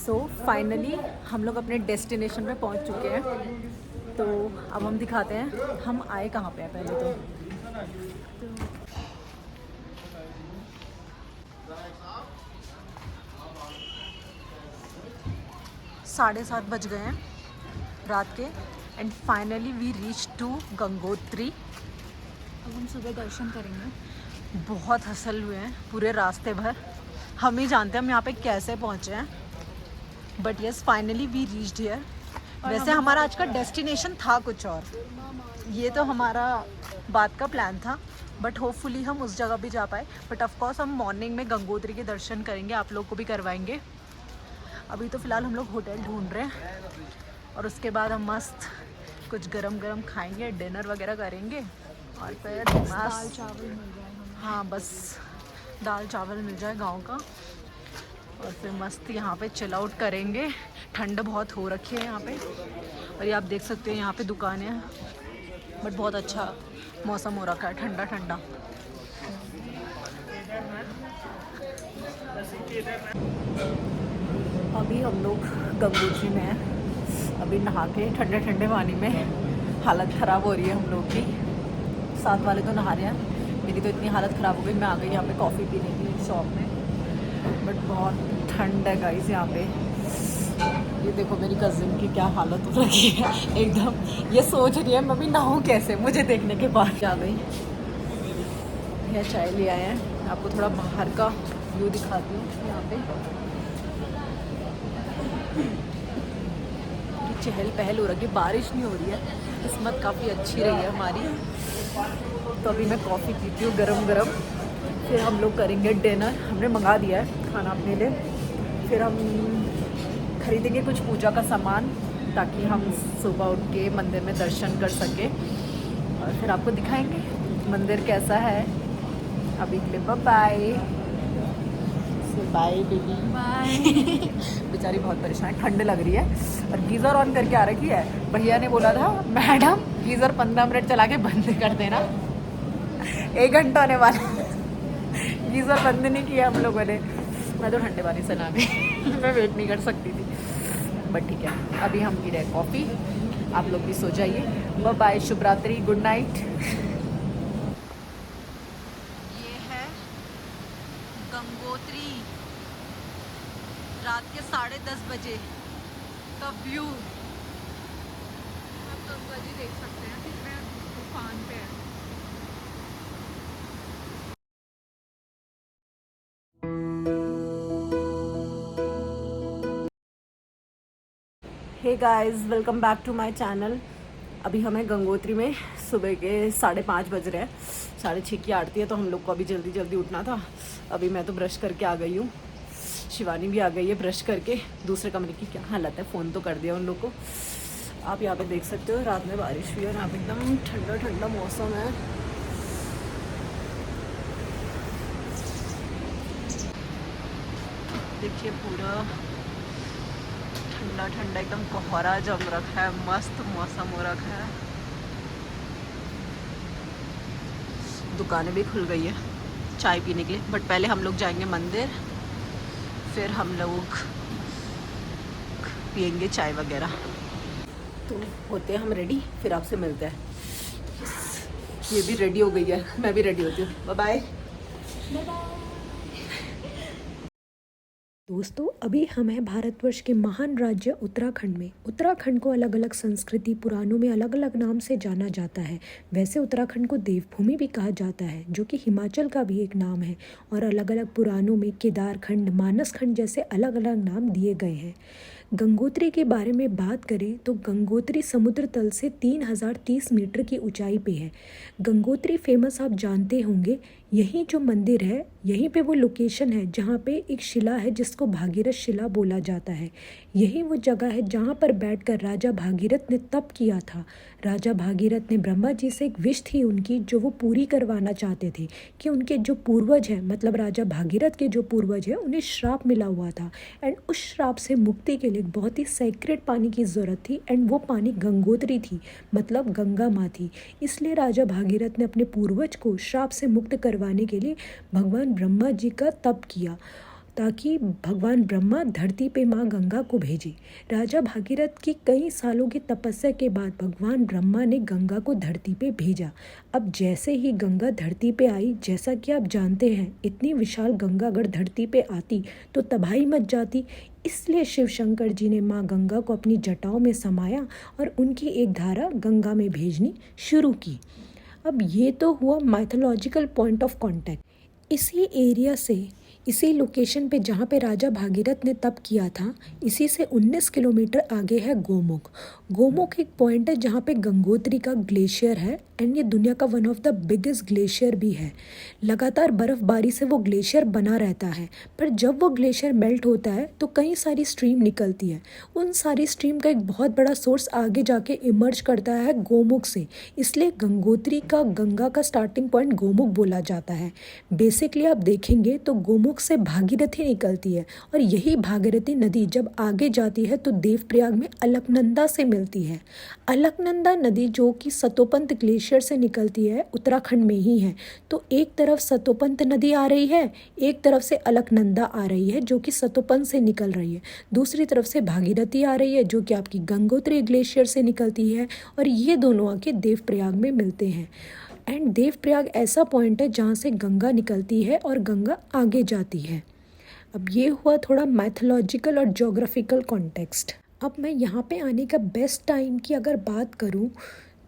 So finally हम लोग अपने डेस्टिनेशन पे पहुंच चुके हैं। तो अब हम दिखाते हैं हम आए कहाँ पे हैं पहले तो 7:30 बज गए हैं रात के and finally we reach to Gangotri. अब हम सुबह दर्शन करेंगे। बहुत हसल हुए हैं पूरे रास्ते भर, हम ही जानते हैं हम यहाँ पे कैसे पहुँचे हैं, but yes finally we reached here. वैसे हमारा आज का डेस्टिनेशन था कुछ और, ये तो हमारा बात का प्लान था, बट होपफुली हम उस जगह भी जा पाए। बट ऑफकोर्स हम मॉर्निंग में गंगोत्री के दर्शन करेंगे, आप लोग को भी करवाएंगे। अभी तो फ़िलहाल हम लोग होटल ढूंढ रहे हैं और उसके बाद हम मस्त कुछ गरम गरम खाएंगे, डिनर वगैरह करेंगे और फिर दाल चावल मिल जाए हमें। हाँ बस दाल चावल मिल जाए गांव का, और फिर मस्त यहाँ पे चिल आउट करेंगे। ठंड बहुत हो रखी है यहाँ पे, और ये आप देख सकते हैं यहाँ पे दुकानें हैं, बट बहुत अच्छा मौसम हो रखा है, ठंडा ठंडा। अभी हम लोग गंगोत्री में हैं, अभी नहा के ठंडे ठंडे पानी में हालत ख़राब हो रही है हम लोग की। साथ वाले तो नहा रहे हैं, मेरी तो इतनी हालत ख़राब हो गई, मैं आ गई यहाँ पे कॉफ़ी पीने के लिए शॉप में, बट बहुत ठंड है गाइस यहाँ पे। ये देखो मेरी कज़िन की क्या हालत हो रही है एकदम, ये सोच रही है मम्मी नहाऊँ कैसे, मुझे देखने के बाद आ गई। यह चाय ले आए हैं, आपको थोड़ा बाहर का व्यू दिखाती हूँ। यहाँ पे चहल पहल हो रही है, बारिश नहीं हो रही है, किस्मत काफ़ी अच्छी रही है हमारी। तो अभी मैं कॉफ़ी पीती हूँ गरम गरम, फिर हम लोग करेंगे डिनर। हमने मंगा दिया है खाना अपने लिए, फिर हम खरीदेंगे कुछ पूजा का सामान ताकि हम सुबह उठ के मंदिर में दर्शन कर सकें, और फिर आपको दिखाएंगे मंदिर कैसा है। अभी के लिए बाय बाय बेबी बाय। बेचारी बहुत परेशान है, ठंड लग रही है, और गीज़र ऑन करके आ रखी है। भैया ने बोला था मैडम गीज़र 15 मिनट चला के बंद कर देना, 1 घंटा होने वाला, गीज़र बंद नहीं किया हम लोगों ने। मैं तो ठंडे पानी से नहा गई मैं वेट नहीं कर सकती थी, बट ठीक है अभी हम पी रहे हैं कॉफ़ी। आप लोग भी सो जाइए, बाय बाय, शुभ रात्रि, गुड नाइट। ये है गंगोत्री रात के 10:30 बजे का व्यू। आप गंगा जी देख सकते हैं कितने तूफान पे है। Hey guys, welcome back to my channel. अभी हमें गंगोत्री में सुबह के 5:30 बज रहे हैं, 6:30 की आरती है, तो हम लोग को अभी जल्दी जल्दी उठना था। अभी मैं तो ब्रश करके आ गई हूँ, शिवानी भी आ गई है ब्रश करके। दूसरे कमरे की क्या हालत है, फ़ोन तो कर दिया उन लोग को। आप यहाँ पे देख सकते हो रात में बारिश हुई है और यहाँ पे एकदम ठंडा ठंडा मौसम है। देखिए पूरा ठंडा ठंडा एकदम कोहरा जम रखा है, मस्त मौसम हो रखा है। दुकानें भी खुल गई है चाय पीने के लिए, बट पहले हम लोग जाएंगे मंदिर, फिर हम लोग पियेंगे चाय वगैरह। तो होते हैं हम रेडी, फिर आपसे मिलते हैं। ये भी रेडी हो गई है, मैं भी रेडी होती हूँ, बाय बाय। दोस्तों अभी हम हैं भारतवर्ष के महान राज्य उत्तराखंड में। उत्तराखंड को अलग अलग संस्कृति पुराणों में अलग अलग नाम से जाना जाता है। वैसे उत्तराखंड को देवभूमि भी कहा जाता है, जो कि हिमाचल का भी एक नाम है, और अलग अलग पुराणों में केदारखंड, मानसखंड जैसे अलग अलग नाम दिए गए हैं। गंगोत्री के बारे में बात करें तो गंगोत्री समुद्र तल से 3030 मीटर की ऊंचाई पे है। गंगोत्री फेमस आप जानते होंगे, यही जो मंदिर है यहीं पे वो लोकेशन है जहाँ पे एक शिला है जिसको भागीरथ शिला बोला जाता है। यही वो जगह है जहाँ पर बैठकर राजा भागीरथ ने तप किया था। राजा भागीरथ ने ब्रह्मा जी से एक विश थी उनकी, जो वो पूरी करवाना चाहते थे कि उनके जो पूर्वज हैं, मतलब राजा भागीरथ के जो पूर्वज हैं, उन्हें श्राप मिला हुआ था, एंड उस श्राप से मुक्ति के लिए बहुत ही सेक्रेट पानी की ज़रूरत थी, एंड वो पानी गंगोत्री थी, मतलब गंगा माँ थी। इसलिए राजा भागीरथ ने अपने पूर्वज को श्राप से मुक्त करवाने के लिए भगवान ब्रह्मा जी का तप किया। ताकि भगवान ब्रह्मा धरती पे माँ गंगा को भेजे। राजा भागीरथ की कई सालों की तपस्या के बाद भगवान ब्रह्मा ने गंगा को धरती पे भेजा। अब जैसे ही गंगा धरती पे आई, जैसा कि आप जानते हैं, इतनी विशाल गंगा अगर धरती पे आती तो तबाही मच जाती। इसलिए शिव शंकर जी ने माँ गंगा को अपनी जटाओं में समाया और उनकी एक धारा गंगा में भेजनी शुरू की। अब ये तो हुआ माइथोलॉजिकल पॉइंट ऑफ कांटेक्ट। इसी एरिया से, इसी लोकेशन पे जहाँ पे राजा भागीरथ ने तप किया था, इसी से 19 किलोमीटर आगे है गोमुख। गोमुख एक पॉइंट है जहाँ पे गंगोत्री का ग्लेशियर है एंड ये दुनिया का one of the biggest glacier भी है। लगातार बर्फ़बारी से वो ग्लेशियर बना रहता है, पर जब वो ग्लेशियर मेल्ट होता है तो कई सारी स्ट्रीम निकलती है। उन सारी स्ट्रीम का एक बहुत बड़ा सोर्स आगे जाके इमर्ज करता है गोमुख से, इसलिए गंगोत्री का, गंगा का स्टार्टिंग पॉइंट गोमुख बोला जाता है। बेसिकली आप देखेंगे तो गोमुख से भागीरथी निकलती है और यही भागीरथी नदी जब आगे जाती है तो देवप्रयाग में अलकनंदा से मिलती है। अलकनंदा नदी जो कि सतोपंत ग्लेशियर से निकलती है, उत्तराखंड में ही है। तो एक तरफ सतोपंत नदी आ रही है, एक तरफ से अलकनंदा आ रही है जो कि सतोपंत से निकल रही है, दूसरी तरफ से भागीरथी आ रही है जो कि आपकी गंगोत्री ग्लेशियर से निकलती है, और ये दोनों आके देवप्रयाग में मिलते हैं। एंड देवप्रयाग ऐसा पॉइंट है जहाँ से गंगा निकलती है और गंगा आगे जाती है। अब ये हुआ थोड़ा मैथोलॉजिकल और ज्योग्राफिकल कॉन्टेक्स्ट। अब मैं यहाँ पे आने का बेस्ट टाइम की अगर बात करूँ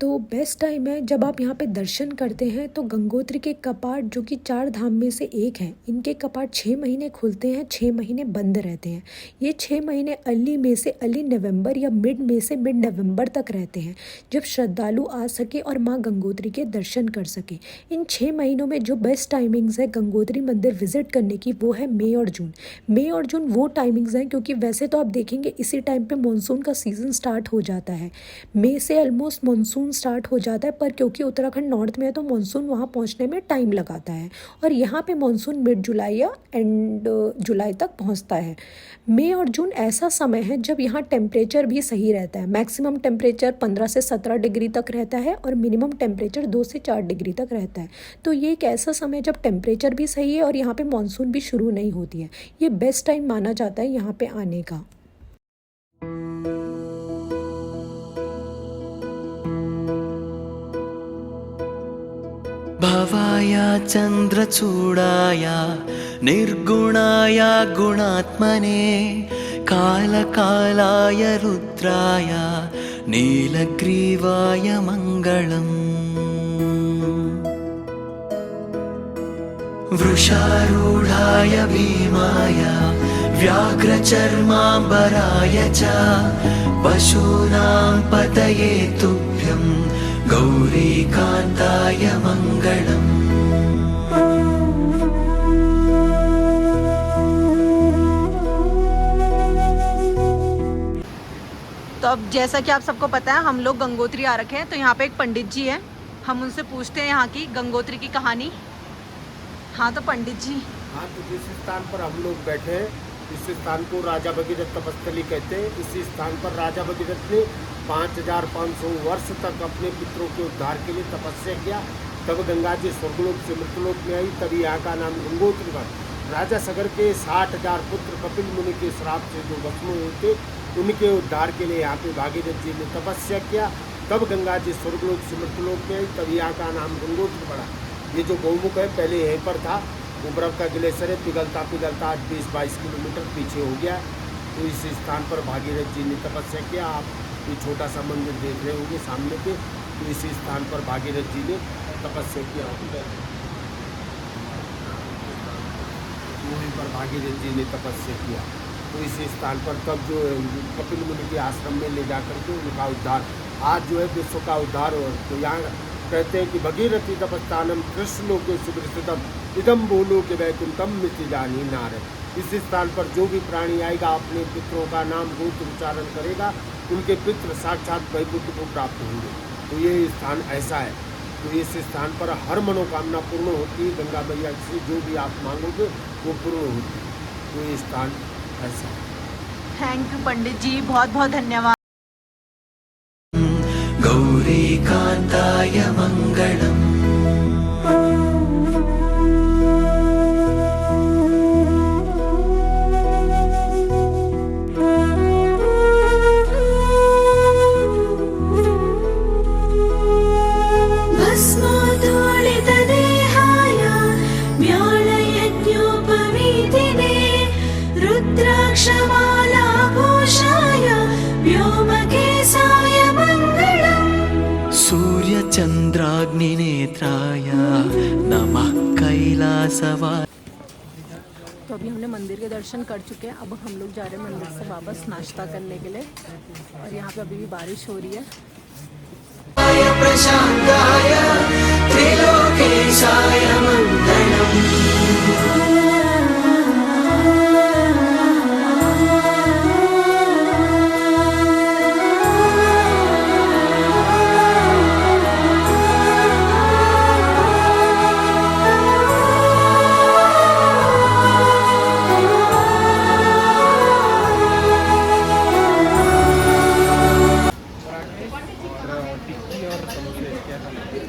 तो बेस्ट टाइम है जब आप यहाँ पे दर्शन करते हैं तो गंगोत्री के कपाट, जो कि 4 धाम में से एक हैं, इनके कपाट 6 महीने खुलते हैं, 6 महीने बंद रहते हैं। ये 6 महीने अर्ली मई से अर्ली नवंबर या मिड मई से मिड नवंबर तक रहते हैं, जब श्रद्धालु आ सके और माँ गंगोत्री के दर्शन कर सके। इन 6 महीनों में जो बेस्ट टाइमिंग्स है गंगोत्री मंदिर विजिट करने की, वो है मई और जून। मई और जून वो टाइमिंग्स हैं क्योंकि वैसे तो आप देखेंगे इसी टाइम पे मानसून का सीज़न स्टार्ट हो जाता है। मई से ऑलमोस्ट मानसून स्टार्ट हो जाता है, पर क्योंकि उत्तराखंड नॉर्थ में है तो मानसून वहाँ पहुँचने में टाइम लगाता है, और यहाँ पे मानसून मिड जुलाई या एंड जुलाई तक पहुँचता है। मई और जून ऐसा समय है जब यहाँ टेम्परेचर भी सही रहता है। मैक्सिमम टेम्परेचर 15 से 17 डिग्री तक रहता है और मिनिमम टेम्परेचर 2 से 4 डिग्री तक रहता है। तो ये एक ऐसा समय जब टेम्परेचर भी सही है और यहाँ पे मानसून भी शुरू नहीं होती है। ये बेस्ट टाइम माना जाता है यहाँ पे आने का। भवाय चन्द्रचूडाय निर्गुणाय गुणात्मने कालकालाय रुद्राय नीलग्रीवाय मङ्गलम्। वृषारूढाय भीमाय व्याघ्रचर्माम्बराय च पशूनां पतये तुभ्यं गौरीकान्ताय मङ्गलम्। तो अब जैसा कि आप सबको पता है हम लोग गंगोत्री आ रखे हैं, तो यहाँ पे एक पंडित जी हैं, हम उनसे पूछते हैं यहाँ की गंगोत्री की कहानी। हाँ तो पंडित जी। हाँ, तो जिस स्थान पर हम लोग बैठे हैं इस स्थान को राजा भगीरथ तपस्थली कहते हैं। इसी स्थान पर राजा भगीरथ ने 5500 वर्ष तक अपने पितरों के उद्धार के लिए तपस्या किया। तब गंगा जी स्वर्गलोक से मृतलोक में आई, तभी यहाँ का नाम गंगोत्री पड़ा। राजा सगर के 60,000 पुत्र कपिल मुनि के श्राप से जो भस्म हुए थे, उनके उद्धार के लिए यहाँ पे भागीरथ जी ने तपस्या किया। तब गंगा जी स्वर्गलोक से मृतलोक में आई, तभी यहाँ का नाम गंगोत्री पड़ा। ये जो गौमुख है पहले यहीं पर था, वो बर्फ का ग्लेशियर है, पिघलता पिघलता आज 20-22 किलोमीटर पीछे हो गया। तो इस स्थान पर भागीरथ जी ने तपस्या किया। आप ये छोटा सा मंदिर देख रहे होंगे सामने पे, तो इसी स्थान पर भागीरथ जी ने तपस्या किया। वहीं पर भागीरथ जी ने तपस्या किया। तो इसी स्थान पर तब जो कपिल मुनि के आश्रम में ले जाकर के उनका उद्धार, आज जो है विश्व का उद्धार हो। तो यहाँ कहते हैं कि भगीरथी तपस्थानम कृष्णलोके सुविस्तृतम इदम बोलो के वैकुंठम मिति जानी नार। इस स्थान पर जो भी प्राणी आएगा अपने पितरों का नाम गोत्र उच्चारण करेगा, उनके पितृ साक्षात वैकुंठ को प्राप्त होंगे। तो ये स्थान ऐसा है। तो इस स्थान पर हर मनोकामना पूर्ण होती है। गंगा मैया से जो भी आप मांगोगे वो पूर्ण होती है। तो ये स्थान ऐसा है। थैंक यू पंडित जी, बहुत बहुत धन्यवाद। गौरीकान्ताय मङ्गलम्। रुद्राक्षमालाभूषाय व्योमकेशाय मङ्गलम् सूर्यचन्द्राग्निनेत्राय नमः कैलासवास। तो अभी हमने मंदिर के दर्शन कर चुके हैं। अब हम लोग जा रहे हैं मंदिर से वापस नाश्ता करने के लिए। और यहाँ पे अभी भी बारिश हो रही है। प्रशांताय त्रिलोकेशाय मङ्गलम्।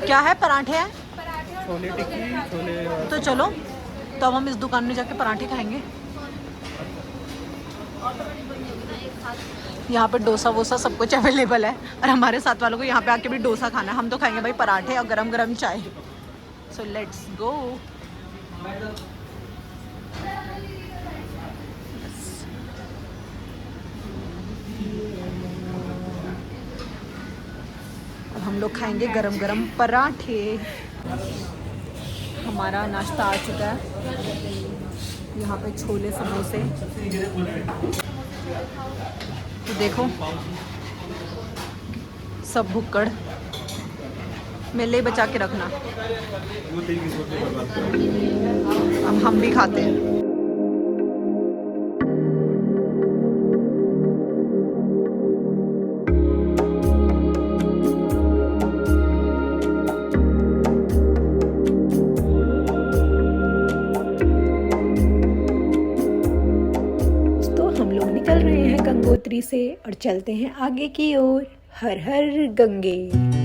क्या है? पराठे हैं? छोले टिक्की, छोले। तो चलो, तो अब हम इस दुकान में जाके पराठे खाएंगे। यहाँ पे डोसा वोसा सब कुछ अवेलेबल है। और हमारे साथ वालों को यहाँ पे आके भी डोसा खाना है। हम तो खाएंगे भाई पराठे और गरम गरम चाय। So let's go. अब हम लोग खाएंगे गरम गरम पराठे। हमारा नाश्ता आ चुका है। यहाँ पे छोले समोसे। तो देखो सब भुक्कड़ मेरे लिए बचा के रखना। अब हम भी खाते हैं। निकल रहे हैं गंगोत्री से और चलते हैं आगे की ओर। हर हर गंगे।